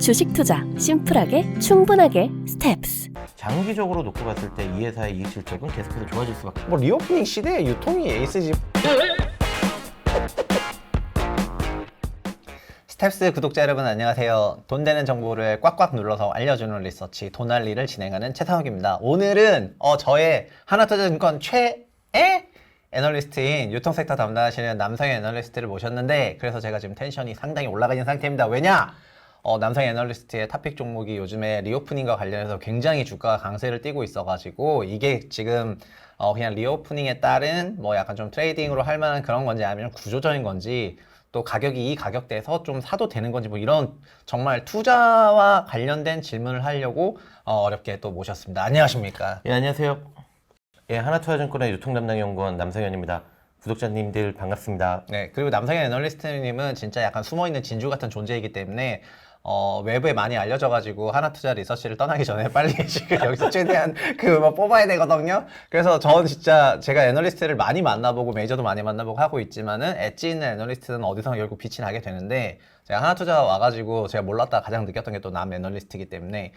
주식 투자 심플하게 충분하게 스텝스. 장기적으로 놓고 봤을 때 이 회사의 이익 실적은 계속해서 좋아질 수밖에 뭐 리오프닝 시대에 유통이 에이스지. 스텝스 구독자 여러분 안녕하세요. 돈 되는 정보를 꽉꽉 눌러서 알려주는 리서치 돈알리를 진행하는 최상욱입니다. 오늘은 저의 하나투자증권 최애 애널리스트인 유통섹터 담당하시는 남성의 애널리스트를 모셨는데, 그래서 제가 지금 텐션이 상당히 올라가 있는 상태입니다. 왜냐? 남성 애널리스트의 탑픽 종목이 요즘에 리오프닝과 관련해서 굉장히 주가가 강세를 띠고 있어가지고, 이게 지금 그냥 리오프닝에 따른 뭐 약간 좀 트레이딩으로 할 만한 그런 건지, 아니면 구조적인 건지, 또 가격이 이 가격대에서 좀 사도 되는 건지, 뭐 이런 정말 투자와 관련된 질문을 하려고 어렵게 또 모셨습니다. 안녕하십니까? 예, 안녕하세요. 예, 하나투자증권의 유통담당연구원 남성현입니다. 구독자님들 반갑습니다. 네, 그리고 남성의 애널리스트님은 진짜 약간 숨어있는 진주 같은 존재이기 때문에 외부에 많이 알려져가지고 하나투자 리서치를 떠나기 전에 빨리 지금 여기서 최대한 뭐 뽑아야 되거든요. 그래서 저는 진짜 제가 애널리스트를 많이 만나보고 메이저도 많이 만나보고 하고 있지만은 엣지 있는 애널리스트는 어디서 결국 빛이 나게 되는데, 제가 하나투자 와가지고 제가 몰랐다 가장 느꼈던 게 또 남 애널리스트이기 때문에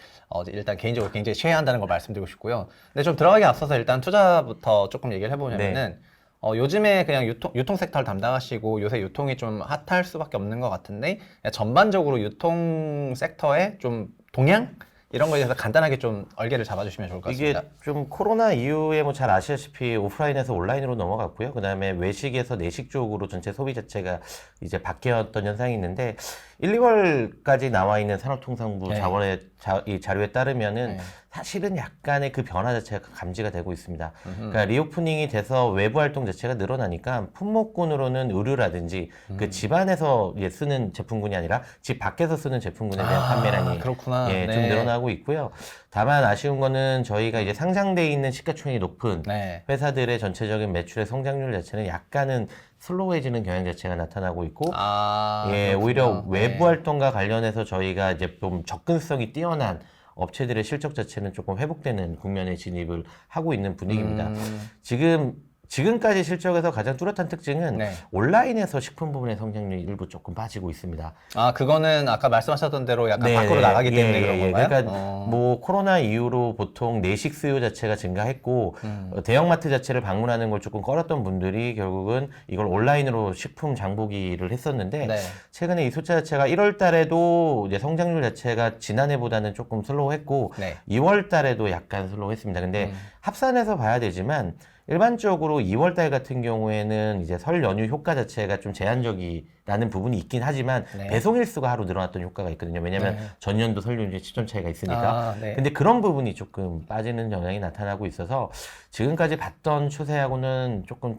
일단 개인적으로 굉장히 최애한다는 걸 말씀드리고 싶고요. 근데 좀 들어가기 앞서서 일단 투자부터 조금 얘기를 해보냐면은, 요즘에 그냥 유통 섹터를 담당하시고 요새 유통이 좀 핫할 수밖에 없는 것 같은데, 전반적으로 유통 섹터의 좀 동향? 이런 거에 대해서 간단하게 좀 얼개를 잡아주시면 좋을 것 같습니다. 이게 좀 코로나 이후에 뭐 잘 아시다시피 오프라인에서 온라인으로 넘어갔고요. 그 다음에 외식에서 내식 쪽으로 전체 소비 자체가 이제 바뀌었던 현상이 있는데, 1, 2월까지 나와 있는 산업통상부 네. 자원의 이 자료에 따르면은 사실은 약간의 그 변화 자체가 감지가 되고 있습니다. 그러니까 리오프닝이 돼서 외부 활동 자체가 늘어나니까 품목군으로는 의류라든지 그 집 안에서 쓰는 제품군이 아니라 집 밖에서 쓰는 제품군에 대한 판매량이 그렇구나. 좀 늘어나고 있고요. 다만 아쉬운 거는 저희가 이제 상장돼 있는 시가총액이 높은 회사들의 전체적인 매출의 성장률 자체는 약간은 슬로우해지는 경향 자체가 나타나고 있고, 오히려 외부 활동과 관련해서 저희가 이제 좀 접근성이 뛰어난 업체들의 실적 자체는 조금 회복되는 국면에 진입을 하고 있는 분위기입니다. 지금까지 실적에서 가장 뚜렷한 특징은 온라인에서 식품 부분의 성장률이 일부 조금 빠지고 있습니다. 그거는 아까 말씀하셨던 대로 약간 밖으로 나가기 때문에 그런 건가요? 그러니까 뭐 코로나 이후로 보통 내식 수요 자체가 증가했고, 대형마트 자체를 방문하는 걸 조금 꺼렸던 분들이 결국은 이걸 온라인으로 식품 장보기를 했었는데, 최근에 이 숫자 자체가 1월 달에도 이제 성장률 자체가 지난해보다는 조금 슬로우했고, 2월 달에도 약간 슬로우했습니다. 근데 합산해서 봐야 되지만, 일반적으로 2월달 같은 경우에는 이제 설 연휴 효과 자체가 좀 제한적이라는 부분이 있긴 하지만 배송 일수가 하루 늘어났던 효과가 있거든요. 왜냐하면 전년도 설 연휴에 시점 차이가 있으니까. 근데 그런 부분이 조금 빠지는 영향이 나타나고 있어서 지금까지 봤던 추세하고는 조금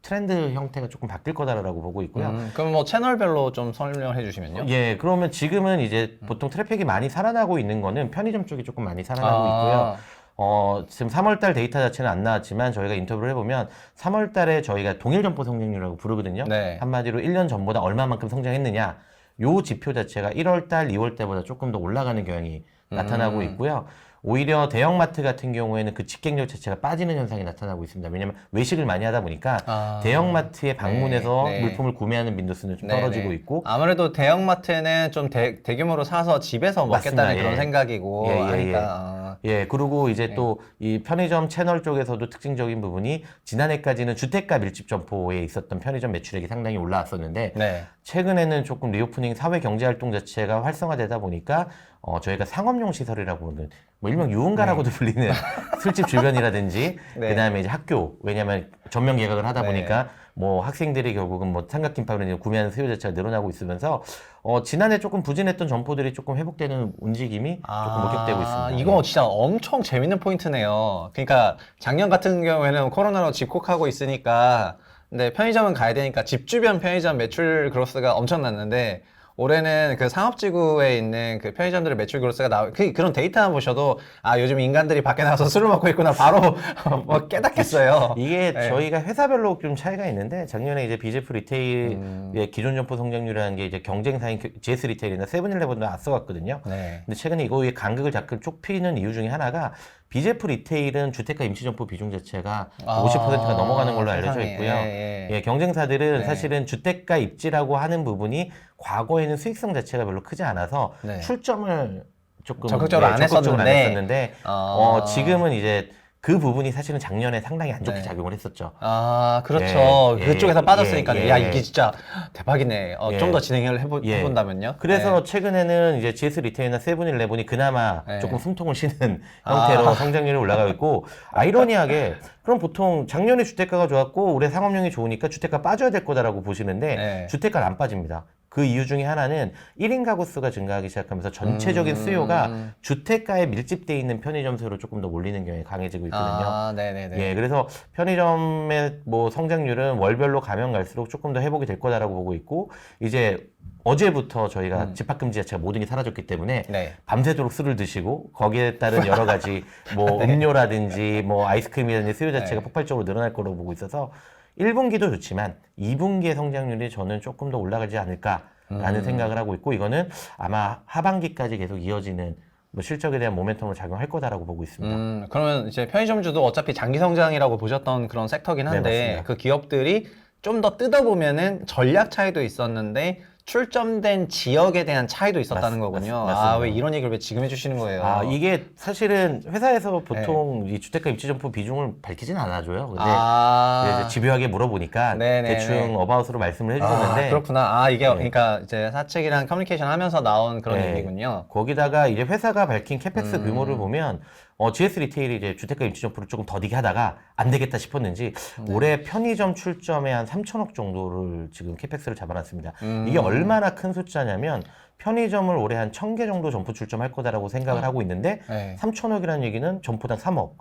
트렌드 형태가 조금 바뀔 거다라고 보고 있고요. 그럼 뭐 채널별로 좀 설명해 주시면요. 예, 그러면 지금은 이제 보통 트래픽이 많이 살아나고 있는 거는 편의점 쪽이 조금 많이 살아나고 있고요. 지금 3월달 데이터 자체는 안 나왔지만 저희가 인터뷰를 해보면 3월달에 저희가 동일점포 성장률이라고 부르거든요. 한마디로 1년 전보다 얼마만큼 성장했느냐, 요 지표 자체가 1월달, 2월달보다 조금 더 올라가는 경향이 나타나고 있고요. 오히려 대형마트 같은 경우에는 그 직갱력 자체가 빠지는 현상이 나타나고 있습니다. 왜냐하면 외식을 많이 하다 보니까 대형마트에 방문해서 물품을 구매하는 빈도수는 좀 떨어지고 있고, 아무래도 대형마트는 좀 대규모로 사서 집에서 먹겠다는 그런 생각이고 하니까. 그리고 이제 또 이 편의점 채널 쪽에서도 특징적인 부분이, 지난해까지는 주택가 밀집 점포에 있었던 편의점 매출액이 상당히 올라왔었는데, 최근에는 조금 리오프닝 사회 경제 활동 자체가 활성화되다 보니까 저희가 상업용 시설이라고 하는, 뭐 일명 유흥가라고도 불리는 술집 주변이라든지, 그 다음에 이제 학교, 왜냐면 전면 개각을 하다 보니까 뭐 학생들이 결국은 뭐 삼각김밥을 구매하는 수요 자체가 늘어나고 있으면서 지난해 조금 부진했던 점포들이 조금 회복되는 움직임이 조금 목격되고 있습니다. 이거 진짜 엄청 재밌는 포인트네요. 그러니까 작년 같은 경우에는 코로나로 집콕하고 있으니까, 근데 편의점은 가야 되니까 집 주변 편의점 매출 그로스가 엄청났는데, 올해는 그 상업지구에 있는 그 편의점들의 매출 그로스가 그런 데이터만 보셔도 요즘 인간들이 밖에 나가서 술을 먹고 있구나 바로 뭐 깨닫겠어요. 이게 저희가 회사별로 좀 차이가 있는데, 작년에 이제 비제프 리테일의 기존 점포 성장률이라는 게 이제 경쟁사인 GS 리테일이나 세븐일레븐도 앞서갔거든요. 근데 최근에 이거의 간극을 자꾸 좁히는 이유 중에 하나가, 비제프 리테일은 주택가 임시점포 비중 자체가 50%가 넘어가는 걸로 알려져 있고요. 경쟁사들은 사실은 주택가 입지라고 하는 부분이 과거에는 수익성 자체가 별로 크지 않아서 네. 출점을 조금 적극적으로 안 적극적으로 안 했었는데. 했었는데 지금은 이제 그 부분이 사실은 작년에 상당히 안 좋게 네. 작용을 했었죠. 그렇죠. 예, 그쪽에서 예, 빠졌으니까 예, 야 예. 이게 진짜 대박이네. 예. 좀 더 진행을 예. 해본다면요. 그래서 네. 최근에는 이제 GS 리테일이나 세븐일레븐이 그나마 네. 조금 숨통을 쉬는 형태로 성장률이 올라가고 있고, 아이러니하게 그럼 보통 작년에 주택가가 좋았고 올해 상업용이 좋으니까 주택가 빠져야 될 거다라고 보시는데 네. 주택가는 안 빠집니다. 그 이유 중에 하나는 1인 가구 수가 증가하기 시작하면서 전체적인 수요가 주택가에 밀집되어 있는 편의점 수로 조금 더 몰리는 경향이 강해지고 있거든요. 네네네. 예, 그래서 편의점의 뭐 성장률은 월별로 가면 갈수록 조금 더 회복이 될 거다라고 보고 있고, 이제 어제부터 저희가 집합금지 자체가 모든 게 사라졌기 때문에 네. 밤새도록 술을 드시고 거기에 따른 여러 가지 뭐 음료라든지 뭐 아이스크림이라든지 수요 자체가 네. 폭발적으로 늘어날 거로 보고 있어서 1분기도 좋지만 2분기의 성장률이 저는 조금 더 올라가지 않을까라는 생각을 하고 있고, 이거는 아마 하반기까지 계속 이어지는 뭐 실적에 대한 모멘텀으로 작용할 거다라고 보고 있습니다. 그러면 이제 편의점주도 어차피 장기 성장이라고 보셨던 그런 섹터긴 한데 맞습니다. 그 기업들이 좀 더 뜯어보면은 전략 차이도 있었는데 출점된 지역에 대한 차이도 있었다는 거군요. 맞습니다. 왜 이런 얘기를 왜 지금 해주시는 거예요? 이게 사실은 회사에서 보통 이 주택가 입지 점포 비중을 밝히진 않아줘요. 근데 이제 집요하게 물어보니까 네네네. 대충 어바웃으로 말씀을 해주셨는데, 그렇구나. 이게 네. 그러니까 이제 사측이랑 커뮤니케이션 하면서 나온 그런 네. 얘기군요. 거기다가 이제 회사가 밝힌 캐펙스 규모를 보면 GS 리테일이 이제 주택가 입지 점포를 조금 더디게 하다가 안 되겠다 싶었는지 올해 편의점 출점에 한 3천억 정도를 지금 캐펙스를 잡아놨습니다. 이게 얼마나 큰 숫자냐면 편의점을 올해 한 1,000개 정도 점포 출점할 거다라고 생각을 하고 있는데 네. 3천억이라는 얘기는 점포당 3억.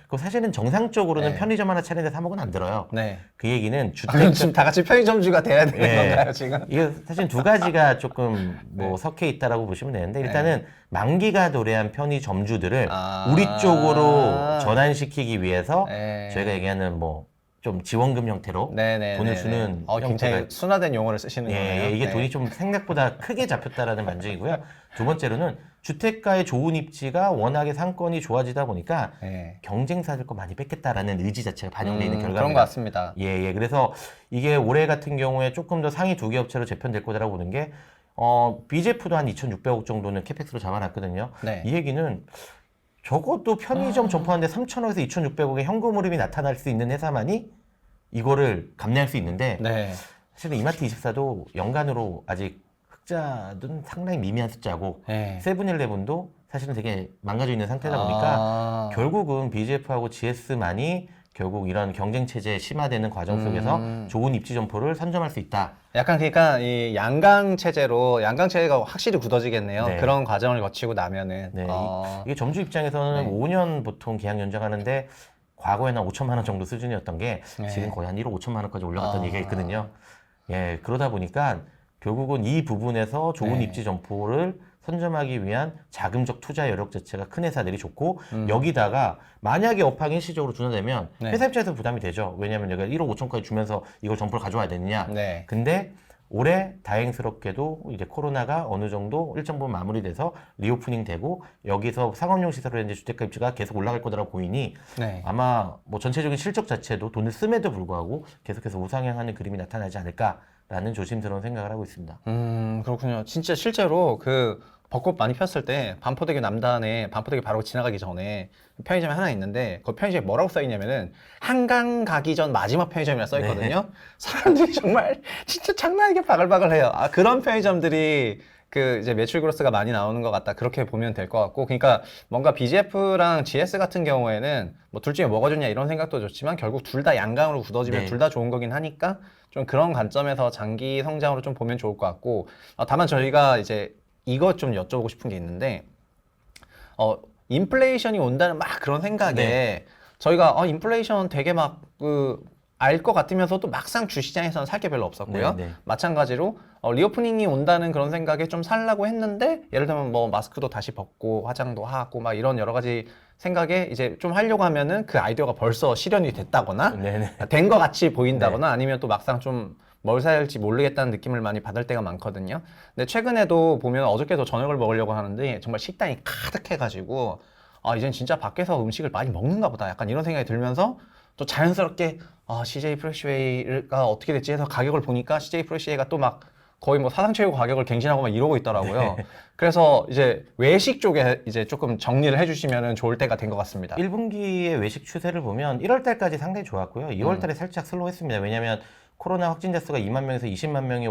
그 사실은 정상적으로는 네. 편의점 하나 차리는데 3억은 안 들어요. 네. 그 얘기는 그럼 지금 다 같이 편의점주가 돼야 되는 예. 건가요, 지금? 이게 사실 두 가지가 조금 뭐 섞여 있다라고 보시면 되는데, 일단은 만기가 도래한 편의점주들을 우리 쪽으로 전환시키기 위해서 저희가 얘기하는 뭐 좀 지원금 형태로 돈을 주는 굉장히 순화된 용어를 쓰시는 거네요. 이게 돈이 좀 생각보다 크게 잡혔다라는 만증이고요. 두 번째로는 주택가의 좋은 입지가 워낙에 상권이 좋아지다 보니까 경쟁사들 거 많이 뺏겠다라는 의지 자체가 반영되어 있는 결과입니다. 그런 것 같습니다. 그래서 이게 올해 같은 경우에 조금 더 상위 2개 업체로 재편될 거라고 보는 게, BJF도 한 2,600억 정도는 캐펙스로 잡아놨거든요. 네. 이 얘기는 적어도 편의점 점포하는데 3,000억에서 2,600억의 현금 흐름이 나타날 수 있는 회사만이 이거를 감내할 수 있는데, 사실은 이마트24도 연간으로 아직 흑자는 상당히 미미한 숫자고, 세븐일레븐도 사실은 되게 망가져 있는 상태다 보니까 결국은 BGF하고 GS만이 결국 이런 경쟁 체제 심화되는 과정 속에서 좋은 입지 점포를 선점할 수 있다. 약간 그러니까 이 양강 체제가 확실히 굳어지겠네요. 네. 그런 과정을 거치고 나면은. 이게 점주 입장에서는 5년 보통 계약 연장하는데 과거에는 5천만 원 정도 수준이었던 게 지금 거의 한 1억 5천만 원까지 올라갔던 얘기가 있거든요. 그러다 보니까 결국은 이 부분에서 좋은 입지 점포를 선점하기 위한 자금적 투자 여력 자체가 큰 회사들이 좋고, 여기다가 만약에 업황 일시적으로 둔화되면 회사 입장에서 부담이 되죠. 왜냐하면 내가 1억 5천까지 주면서 이걸 점포를 가져와야 되느냐. 근데 올해 다행스럽게도 이제 코로나가 어느 정도 일정 부분 마무리돼서 리오프닝 되고 여기서 상업용 시설이라든지 주택가 입지가 계속 올라갈 거라고 보이니 아마 뭐 전체적인 실적 자체도 돈을 씀에도 불구하고 계속해서 우상향하는 그림이 나타나지 않을까라는 조심스러운 생각을 하고 있습니다. 그렇군요. 진짜 실제로 그 벚꽃 많이 폈을 때 반포대교 남단에 반포대교 바로 지나가기 전에 편의점이 하나 있는데 그 편의점에 뭐라고 써있냐면은 한강 가기 전 마지막 편의점이라 써있거든요. 사람들이 정말 진짜 장난 아니게 바글바글해요. 그런 편의점들이 그 이제 매출 그로스가 많이 나오는 것 같다, 그렇게 보면 될 것 같고, 그러니까 뭔가 BGF랑 GS 같은 경우에는 뭐 둘 중에 뭐가 좋냐 이런 생각도 좋지만 결국 둘 다 양강으로 굳어지면 둘 다 좋은 거긴 하니까 좀 그런 관점에서 장기 성장으로 좀 보면 좋을 것 같고, 다만 저희가 이제 이것 좀 여쭤보고 싶은 게 있는데, 인플레이션이 온다는 막 그런 생각에 저희가 인플레이션 되게 막 알 것 같으면서도 막상 주시장에서는 살 게 별로 없었고요. 마찬가지로 리오프닝이 온다는 그런 생각에 좀 살라고 했는데, 예를 들면 뭐 마스크도 다시 벗고 화장도 하고 막 이런 여러 가지 생각에 이제 좀 하려고 하면은 그 아이디어가 벌써 실현이 됐다거나 된 것 같이 보인다거나 아니면 또 막상 좀 뭘 사야 할지 모르겠다는 느낌을 많이 받을 때가 많거든요. 근데 최근에도 보면 어저께도 저녁을 먹으려고 하는데 정말 식당이 가득해가지고 이젠 진짜 밖에서 음식을 많이 먹는가 보다, 약간 이런 생각이 들면서 또 자연스럽게 CJ 프레시웨이가 어떻게 됐지 해서 가격을 보니까 CJ 프레시웨이가 또 막 거의 뭐 사상 최고 가격을 갱신하고 막 이러고 있더라고요. 네. 그래서 이제 외식 쪽에 이제 조금 정리를 해주시면 좋을 때가 된 것 같습니다. 1분기의 외식 추세를 보면 1월 달까지 상당히 좋았고요. 2월 달에 살짝 슬로우했습니다. 왜냐하면 코로나 확진자 수가 2만 명에서 20만 명이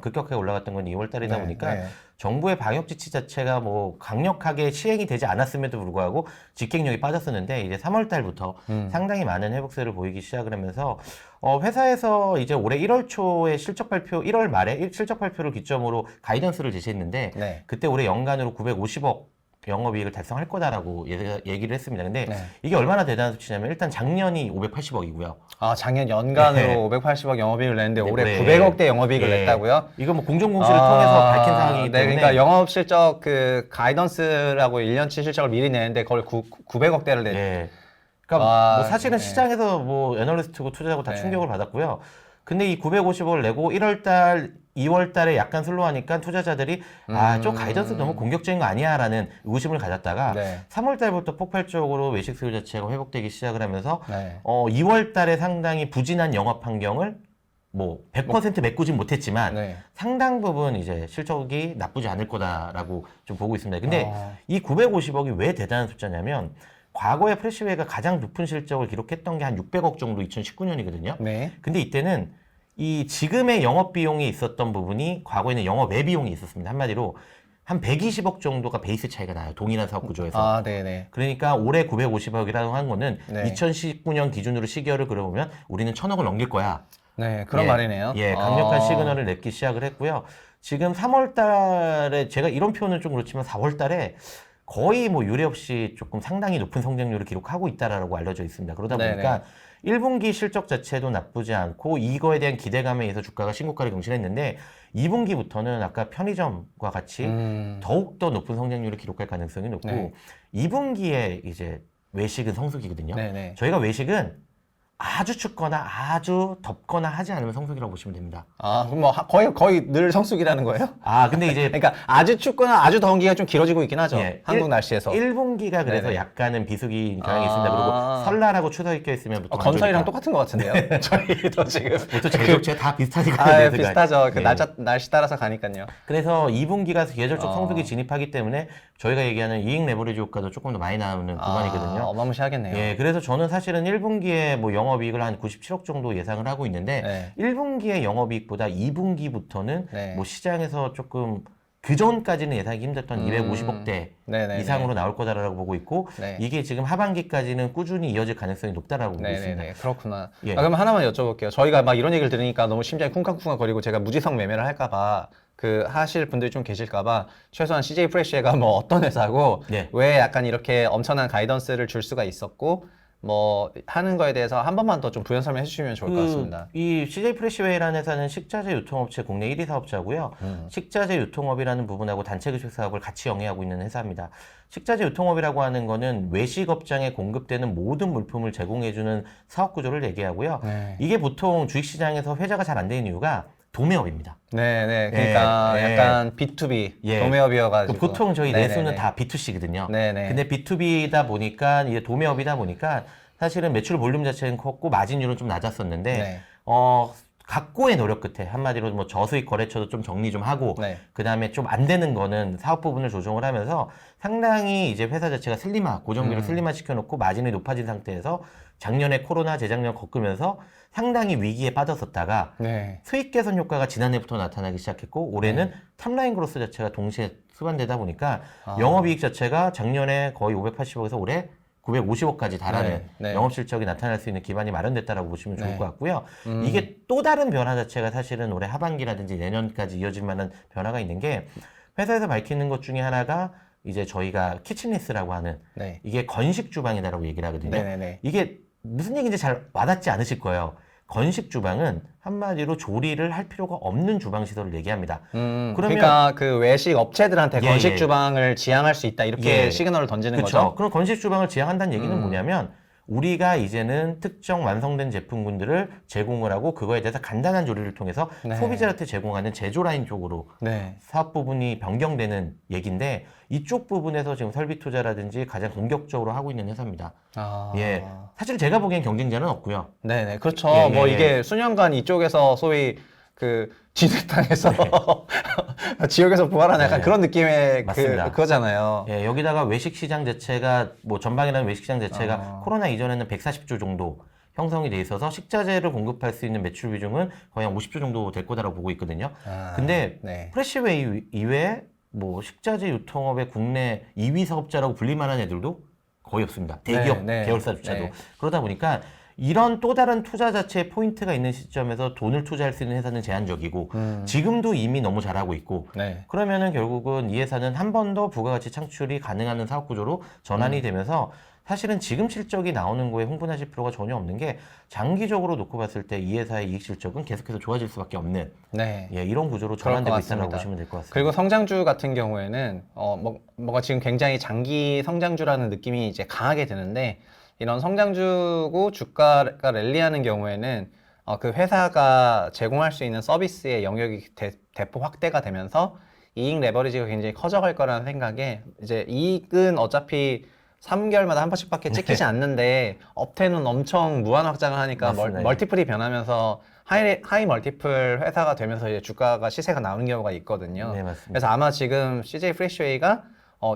급격하게 올라갔던 건 2월 달이다 네, 보니까 네. 정부의 방역 지침 자체가 뭐 강력하게 시행이 되지 않았음에도 불구하고 직행력이 빠졌었는데 이제 3월 달부터 상당히 많은 회복세를 보이기 시작을 하면서 회사에서 이제 올해 1월 초에 실적 발표, 1월 말에 실적 발표를 기점으로 가이던스를 제시했는데 네. 그때 올해 연간으로 950억 영업이익을 달성할 거다라고 얘기를 했습니다. 근데 네. 이게 얼마나 대단한 수치냐면 일단 작년이 580억이고요. 아, 작년 연간으로 네. 580억 영업이익을 냈는데 올해 네. 900억대 영업이익을 예. 냈다고요? 이거 뭐 공정공시를 통해서 밝힌 상황이기 네, 때문에 그러니까 영업 실적 그 가이던스라고 1년치 실적을 미리 내는데 그걸 900억대를 냈. 예. 그러니까 아, 뭐 사실은 네. 시장에서 뭐 애널리스트고 투자자고 다 네. 충격을 받았고요. 근데 이 950억을 내고 1월 달, 2월 달에 약간 슬로우하니까 투자자들이 좀 가이던스 너무 공격적인 거 아니야라는 의구심을 가졌다가 네. 3월 달부터 폭발적으로 외식 수요 자체가 회복되기 시작을 하면서 네. 2월 달에 상당히 부진한 영업 환경을 뭐 100% 메꾸진 못했지만 네. 상당 부분 이제 실적이 나쁘지 않을 거다라고 좀 보고 있습니다. 근데 아. 이 950억이 왜 대단한 숫자냐면 과거에 프레시웨이가 가장 높은 실적을 기록했던 게 한 600억 정도 2019년이거든요. 네. 근데 이때는 이 지금의 영업 비용이 있었던 부분이 과거에는 영업 외 비용이 있었습니다. 한마디로 한 120억 정도가 베이스 차이가 나요. 동일한 사업 구조에서. 아, 네네. 그러니까 올해 950억이라고 하는 거는 네. 2019년 기준으로 시기열을 그려보면 우리는 1000억을 넘길 거야. 네, 그런 예, 말이네요. 예, 강력한 아. 시그널을 냈기 시작을 했고요. 지금 3월 달에 제가 이런 표현은 좀 그렇지만 4월 달에 거의 뭐 유례 없이 조금 상당히 높은 성장률을 기록하고 있다라고 알려져 있습니다. 그러다 보니까 1분기 실적 자체도 나쁘지 않고 이거에 대한 기대감에 의해서 주가가 신고가를 경신했는데 2분기부터는 아까 편의점과 같이 더욱더 높은 성장률을 기록할 가능성이 높고 네. 2분기에 이제 외식은 성수기거든요. 네네. 저희가 외식은 아주 춥거나 아주 덥거나 하지 않으면 성수기라고 보시면 됩니다. 아, 그럼 뭐 거의 늘 성수기라는 거예요? 근데 이제 그러니까 아주 춥거나 아주 더운 기가 좀 길어지고 있긴 하죠. 예, 한국 날씨에서. 1분기가 그래서 네네. 약간은 비수기 경향이 있습니다. 아. 그리고 설날하고 추석이 껴있으면 보통 안 건설이랑 좋으니까. 똑같은 것 같은데요? 저희도 지금. 보통 제조업체 다 비슷하니까. 아, 매수가. 비슷하죠. 그 예. 날씨 따라서 가니까요. 그래서 2분기가 계절적 성수기 아. 진입하기 때문에 저희가 얘기하는 이익 레버리지 효과도 조금 더 많이 나오는 구간이거든요. 어마무시하겠네요. 예, 그래서 저는 사실은 1분기에 뭐 영업이익을 한 97억 정도 예상을 하고 있는데 네. 1분기의 영업이익보다 2분기부터는 네. 뭐 시장에서 조금 그 전까지는 예상이 힘들었던 250억대 네네네. 이상으로 나올 거다라고 보고 있고 네. 이게 지금 하반기까지는 꾸준히 이어질 가능성이 높다라고 보고 있습니다. 네네네. 그렇구나. 예. 그럼 하나만 여쭤볼게요. 저희가 막 이런 얘기를 들으니까 너무 심장이 쿵쾅쿵쾅거리고 제가 무지성 매매를 할까봐 하실 분들이 좀 계실까봐 최소한 CJ 프레시가 뭐 어떤 회사고 네. 왜 약간 이렇게 엄청난 가이던스를 줄 수가 있었고 뭐 하는 거에 대해서 한 번만 더 좀 부연 설명해 주시면 좋을 것 같습니다. 이 CJ 프레시웨이라는 회사는 식자재 유통업체 국내 1위 사업자고요. 식자재 유통업이라는 부분하고 단체 급식 사업을 같이 영위하고 있는 회사입니다. 식자재 유통업이라고 하는 거는 외식 업장에 공급되는 모든 물품을 제공해주는 사업 구조를 얘기하고요. 네. 이게 보통 주식시장에서 회자가 잘 안 되는 이유가 도매업입니다. 네네. 그러니까 예, 예. 약간 B2B 예. 도매업이어가지고. 보통 저희 네네네. 내수는 다 B2C거든요. 네네. 근데 B2B다 보니까 이제 도매업이다 보니까 사실은 매출 볼륨 자체는 컸고 마진율은 좀 낮았었는데 네. 각고의 노력 끝에 한마디로 뭐 저수익 거래처도 좀 정리 좀 하고 네. 그다음에 좀 안 되는 거는 사업 부분을 조정을 하면서 상당히 이제 회사 자체가 고정비를 슬림화 시켜놓고 마진이 높아진 상태에서 작년에 코로나 재작년 겪으면서 상당히 위기에 빠졌었다가 네. 수익 개선 효과가 지난해부터 나타나기 시작했고 올해는 탑라인 그로스 자체가 동시에 수반되다 보니까 영업이익 자체가 작년에 거의 580억에서 올해 950억까지 달하는 네, 네. 영업 실적이 나타날 수 있는 기반이 마련됐다라고 보시면 좋을 네. 것 같고요. 이게 또 다른 변화 자체가 사실은 올해 하반기라든지 내년까지 이어질 만한 변화가 있는 게 회사에서 밝히는 것 중에 하나가 이제 저희가 키친리스라고 하는 네. 이게 건식 주방이다라고 얘기를 하거든요. 네네네. 이게 무슨 얘기인지 잘 와닿지 않으실 거예요. 건식 주방은 한마디로 조리를 할 필요가 없는 주방 시설을 얘기합니다. 그러니까 그 외식 업체들한테 예, 건식 예. 주방을 지향할 수 있다 이렇게 예. 시그널을 던지는 그렇죠. 거죠. 그럼 건식 주방을 지향한다는 얘기는 뭐냐면 우리가 이제는 특정 완성된 제품군들을 제공을 하고 그거에 대해서 간단한 조리를 통해서 네. 소비자한테 제공하는 제조 라인 쪽으로 네. 사업 부분이 변경되는 얘기인데 이쪽 부분에서 지금 설비 투자라든지 가장 공격적으로 하고 있는 회사입니다. 아. 예, 사실 제가 보기엔 경쟁자는 없고요. 네네. 그렇죠. 예, 예, 뭐 예. 이게 수년간 이쪽에서 소위 그 진흙탕에서 지옥에서 부활하는 약간 네. 그런 느낌의 맞습니다. 그거잖아요. 예, 여기다가 외식 시장 자체가 뭐 전방이라는 외식 시장 자체가 코로나 이전에는 140조 정도 형성이 돼 있어서 식자재를 공급할 수 있는 매출 비중은 거의 한 50조 정도 될 거다라고 보고 있거든요. 근데 네. 프레시웨이 이외에 뭐 식자재 유통업의 국내 2위 사업자라고 불릴 만한 애들도 거의 없습니다. 대기업 네, 네, 계열사조차도. 네. 그러다 보니까 이런 또 다른 투자 자체에 포인트가 있는 시점에서 돈을 투자할 수 있는 회사는 제한적이고 지금도 이미 너무 잘하고 있고 네. 그러면은 결국은 이 회사는 한 번 더 부가가치 창출이 가능한 사업 구조로 전환이 되면서 사실은 지금 실적이 나오는 거에 흥분하실 필요가 전혀 없는 게 장기적으로 놓고 봤을 때 이 회사의 이익 실적은 계속해서 좋아질 수밖에 없는 네. 예, 이런 구조로 그럴 전환되고 것 있다고 같습니다. 보시면 될 것 같습니다. 그리고 성장주 같은 경우에는 뭐가 지금 굉장히 장기 성장주라는 느낌이 이제 강하게 드는데 이런 성장주고 주가가 랠리하는 경우에는 그 회사가 제공할 수 있는 서비스의 영역이 대폭 확대가 되면서 이익 레버리지가 굉장히 커져갈 거라는 생각에 이제 이익은 어차피 3개월마다 한 번씩밖에 찍히지 않는데 업태는 엄청 무한 확장을 하니까 맞습니다. 멀티플이 변하면서 하이 멀티플 회사가 되면서 이제 주가가 시세가 나오는 경우가 있거든요. 네, 맞습니다. 그래서 아마 지금 CJ 프레시웨이가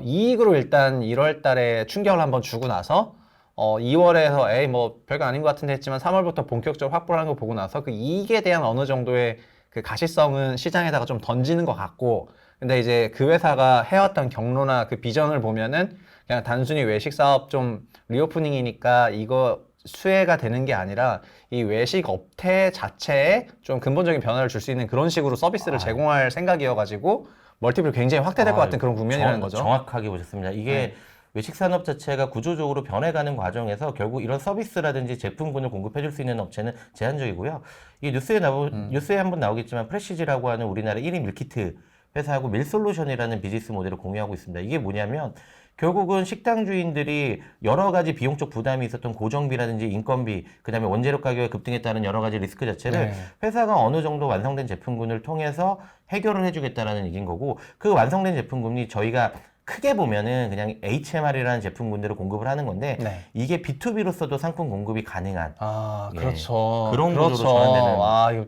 이익으로 일단 1월 달에 충격을 한번 주고 나서 2월에서 에이 뭐 별거 아닌 것 같은데 했지만 3월부터 본격적으로 확보를 하는 거 보고 나서 그 이익에 대한 어느 정도의 그 가시성은 시장에다가 좀 던지는 것 같고 근데 이제 그 회사가 해왔던 경로나 그 비전을 보면은 그냥 단순히 외식 사업 좀 리오프닝이니까 이거 수혜가 되는 게 아니라 이 외식 업태 자체에 좀 근본적인 변화를 줄 수 있는 그런 식으로 서비스를 제공할 생각이어가지고 멀티플이 굉장히 확대될 것 같은 그런 국면이라는 거죠. 정확하게 보셨습니다. 이게 외식 산업 자체가 구조적으로 변해가는 과정에서 결국 이런 서비스라든지 제품군을 공급해줄 수 있는 업체는 제한적이고요. 이 뉴스에 한번 나오겠지만 프레시지라고 하는 우리나라 1위 밀키트 회사하고 밀솔루션이라는 비즈니스 모델을 공유하고 있습니다. 이게 뭐냐면 결국은 식당 주인들이 여러 가지 비용적 부담이 있었던 고정비라든지 인건비, 그다음에 원재료 가격의 급등에 따른 여러 가지 리스크 자체를 회사가 어느 정도 완성된 제품군을 통해서 해결을 해주겠다라는 얘기인 거고 그 완성된 제품군이 저희가 크게 보면은 그냥 HMR이라는 제품군들을 공급을 하는 건데 이게 B2B로서도 상품 공급이 가능한 그렇죠. 그런 구조로 전환되는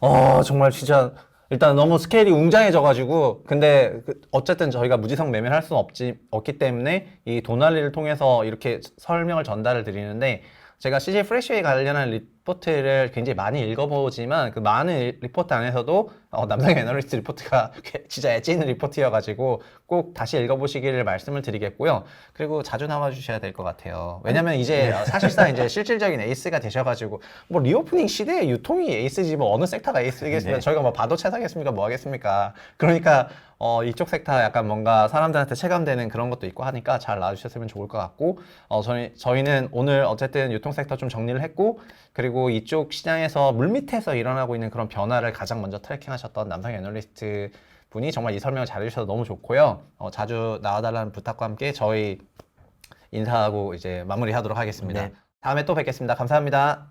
이거 정말 진짜 일단 너무 스케일이 웅장해져가지고 근데 어쨌든 저희가 무지성 매매를 할 수는 없기 때문에 이 도날리를 통해서 이렇게 설명을 전달을 드리는데 제가 CJ 프레시웨이 관련한 리포트를 굉장히 많이 읽어보지만 그 많은 리포트 안에서도 남성의 애널리스트 리포트가 진짜 엣지 있는 리포트여가지고 꼭 다시 읽어보시기를 말씀을 드리겠고요. 그리고 자주 나와주셔야 될 것 같아요. 왜냐면 이제 사실상 이제 실질적인 에이스가 되셔가지고 뭐 리오프닝 시대에 유통이 에이스지 뭐 어느 섹터가 에이스겠습니까? 저희가 뭐 봐도 채사겠습니까? 뭐 하겠습니까? 그러니까 이쪽 섹터 약간 뭔가 사람들한테 체감되는 그런 것도 있고 하니까 잘 나와주셨으면 좋을 것 같고 저희는 오늘 어쨌든 유통 섹터 좀 정리를 했고 그리고 이쪽 시장에서 물밑에서 일어나고 있는 그런 변화를 가장 먼저 트래킹하셨던 남성 애널리스트 분이 정말 이 설명을 잘해주셔서 너무 좋고요. 자주 나와달라는 부탁과 함께 저희 인사하고 이제 마무리하도록 하겠습니다. 다음에 또 뵙겠습니다. 감사합니다.